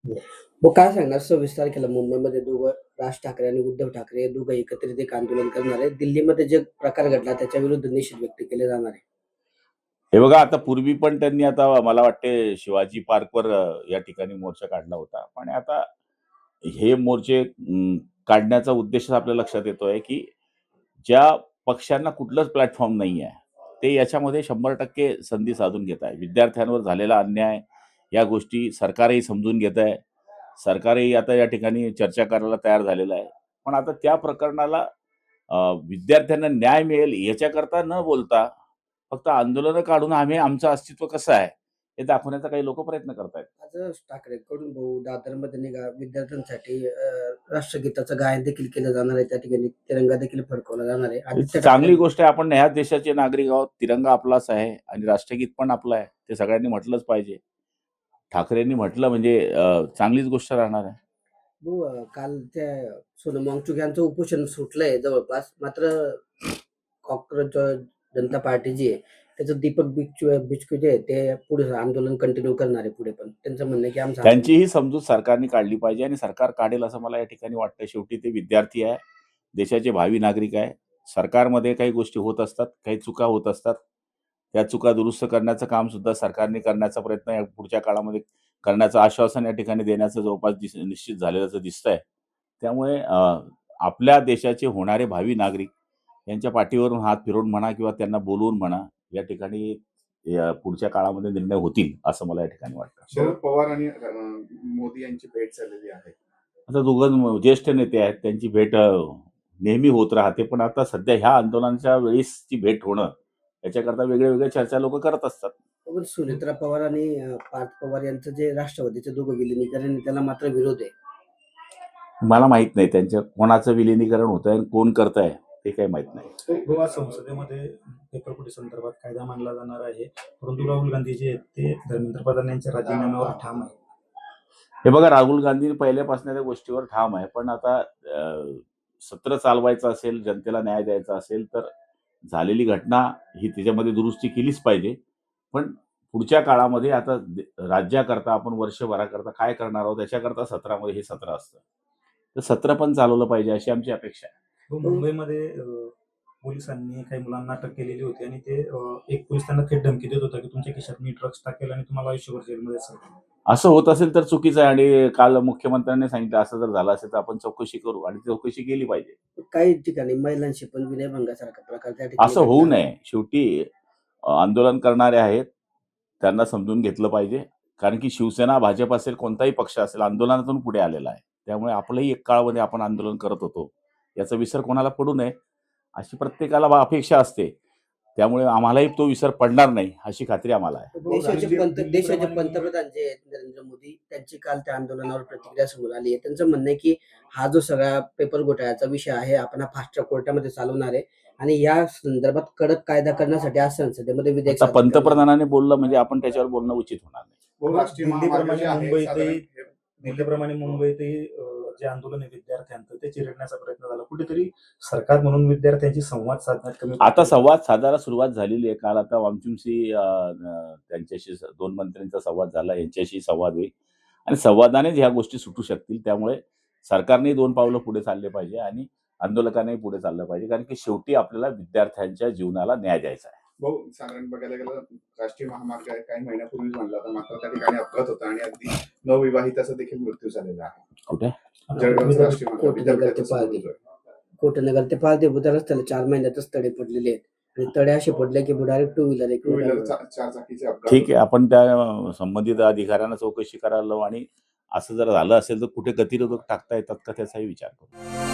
मग काय सांगणार 26 तारखेला मुंबईमध्ये दोघं राज ठाकरे आणि उद्धव ठाकरे हे दोघं एकत्रित एक आंदोलन करणार आहे. दिल्लीमध्ये जे प्रकार घडला त्याच्या विरुद्ध निषेध व्यक्त केले जाणार आहे. हे बघा, आता पूर्वी पण त्यांनी आता मला वाटते शिवाजी पार्कवर या ठिकाणी मोर्चा काढला होता. पण आता हे मोर्चे काढण्याचा उद्देश आपल्या लक्षात येतोय, की ज्या पक्षांना कुठलंच प्लॅटफॉर्म नाही आहे, ते याच्यामध्ये 100% संधी साधून घेत आहे. विद्यार्थ्यांवर झालेला अन्याय या गोष्टी सरकारही समजून घेत आहे. सरकारही आता या ठिकाणी चर्चा करायला तयार झालेलं आहे. पण आता त्या प्रकरणाला विद्यार्थ्यांना न्याय मिळेल याच्याकरता न बोलता फक्त आंदोलनं काढून आम्ही आमचं अस्तित्व कसं आहे हे दाखवण्याचा काही लोक प्रयत्न करतायत. आज ठाकरेंकडून भाऊ दादरमध्ये विद्यार्थ्यांसाठी राष्ट्रगीताचं गायन देखील केलं जाणार आहे. त्या ठिकाणी तिरंगा देखील फडकवला जाणार आहे. ही चांगली गोष्ट आहे. आपण ह्याच देशाचे नागरिक आहोत. तिरंगा आपलाच आहे आणि राष्ट्रगीत पण आपलं आहे. ते सगळ्यांनी म्हटलंच पाहिजे. ठाकरेंनी म्हटलं म्हणजे चांगलीच गोष्ट राहणार आहे. काल त्या सोनम वांगचुक यांचं उपोषण सुटलंय जवळपास. मात्र कॉंग्रेस जनता पार्टी जी आहे त्याचं दीपक बिचकू जे आहे ते पुढे आंदोलन कंटिन्यू करणार आहे. पुढे पण त्यांचं म्हणणं आहे की आमचं त्यांचीही समजूत सरकारने काढली पाहिजे आणि सरकार काढेल असं मला या ठिकाणी वाटतं. शेवटी ते विद्यार्थी आहे, देशाचे भावी नागरिक आहे. सरकारमध्ये काही गोष्टी होत असतात, काही चुका होत असतात. त्या चुका दुरुस्त करण्याचं काम सुद्धा सरकारने करण्याचा प्रयत्न या पुढच्या काळामध्ये करण्याचं आश्वासन या ठिकाणी देण्याचं जवळपास निश्चित झालेलं दिसतंय. त्यामुळे आपल्या देशाचे होणारे भावी नागरिक यांच्या पाठीवरून हात फिरवून म्हणा किंवा त्यांना बोलवून म्हणा, या ठिकाणी पुढच्या काळामध्ये निर्णय होतील असं मला या ठिकाणी वाटतं. शरद पवार आणि मोदी यांची भेट झालेली आहे. आता दोघं ज्येष्ठ नेते आहेत, त्यांची भेट नेहमी होत राहते. पण आता सध्या ह्या आंदोलनाच्या वेळेस ती भेट होणं याच्याकरता वेगळ्या चर्चा लोक करत असतात. सुनेत्रा पवार आणि पार्थ पवार यांचं जे राष्ट्रवादीचे दोघं विलिनीकरण त्याला मात्र विरोध आहे. मला माहित नाही त्यांच्या कोणाचं विलिनीकरण होत आहे, कोण करत आहे ते काही माहित नाही. गोवा संसदेमध्ये पेपरफुटी संदर्भात कायदा मांडला जाणार आहे, परंतु राहुल गांधी जे आहेत ते धर्मेंद्र प्रधान यांच्या राजीनाम्यावर ठाम आहे. हे बघा, राहुल गांधी पहिल्यापासून त्या गोष्टीवर ठाम आहे. पण आता सत्र चालवायचं असेल, जनतेला न्याय द्यायचा असेल तर झालेली घटना ही त्याच्यामध्ये दुरुस्ती केलीच पाहिजे. पण पुढच्या काळामध्ये आता राज्याकरता आपण वर्षभराकरता काय करणार आहोत याच्याकरता सत्रामध्ये हे सत्र असतं, तर सत्र पण चालवलं पाहिजे अशी आमची अपेक्षा आहे. मुंबईमध्ये पोलिसांनी काही मुलांना अटक केलेली होती आणि ते एक पोलीस त्यांना थेट धमकी देत होता की तुमच्या खिशात मी ड्रग्ज टाकेल आणि तुम्हाला आयुष्यभर जेलमध्ये असेल. असं होत असेल तर चुकीचं आहे. आणि काल मुख्यमंत्र्यांनी सांगितलं असं जर झालं असेल तर आपण चौकशी करू आणि चौकशी केली पाहिजे. काही ठिकाणी महिलांशी पण विनयभंगासारखा प्रकार असं होऊ नये. शेवटी आंदोलन करणारे आहेत, त्यांना समजून घेतलं पाहिजे. कारण की शिवसेना, भाजप असेल, कोणताही पक्ष असेल, आंदोलनातून पुढे आलेला आहे. त्यामुळे आपलंही एक काळामध्ये आपण आंदोलन करत होतो, याचा विसर कोणाला पडू नये अशी प्रत्येकाला अपेक्षा असते. त्यामुळे आम्हालाही तो विसर पडणार नाही अशी खात्री आम्हाला आहे. देशाचे पंतप्रधान जे आहेत नरेंद्र मोदी त्यांची काल त्या आंदोलनावर प्रतिक्रिया समोर आली आहे. त्यांचं म्हणणं आहे की हा जो सगळा पेपर घोटाळ्याचा विषय आहे आपण फास्ट ट्रॅक कोर्टामध्ये चालवणार आहे आणि या संदर्भात कडक कायदा करण्यासाठी आज संसदेमध्ये विधेयक. पंतप्रधानाने बोललं म्हणजे आपण त्याच्यावर बोलणं उचित होणार नाही. दिल्लीप्रमाणे मुंबईतही जे आंदोलन आहे विद्यार्थ्यांचं ते चिरडण्याचा प्रयत्न झाला. कुठेतरी सरकार म्हणून विद्यार्थ्यांची संवाद साधण्यात कमी. आता संवाद साधायला सुरुवात झालेली आहे. काल आता वांगचुकशी त्यांच्याशी 2 मंत्र्यांचा संवाद झाला, यांच्याशी संवाद होईल आणि संवादानेच ह्या गोष्टी सुटू शकतील. त्यामुळे सरकारने 2 पावलं पुढे चालले पाहिजे आणि आंदोलकांनाही पुढे चाललं पाहिजे. कारण की शेवटी आपल्याला विद्यार्थ्यांच्या जीवनाला न्याय द्यायचा आहे. भाऊ, साधारण बघायला गेलं राष्ट्रीय महामार्ग काही महिन्यापूर्वीच म्हणला होता, मात्र त्या ठिकाणी अपघात होता आणि अगदी नवविवाहिताचा देखील मृत्यू झालेला आहे. कुठे? कोटनगर ते पालदेव रस्त्याला 4 महिन्यातच तडे पडलेले आहेत आणि तडे असे पडले की डायरेक्ट 2 व्हीलर 4 चाकीचे अपघात. ठीक आहे, आपण त्या संबंधित अधिकाऱ्यांना चौकशी करायला लावू आणि असं जर झालं असेल तर कुठे गतिरोधक टाकता येतात का त्याचाही विचार करू.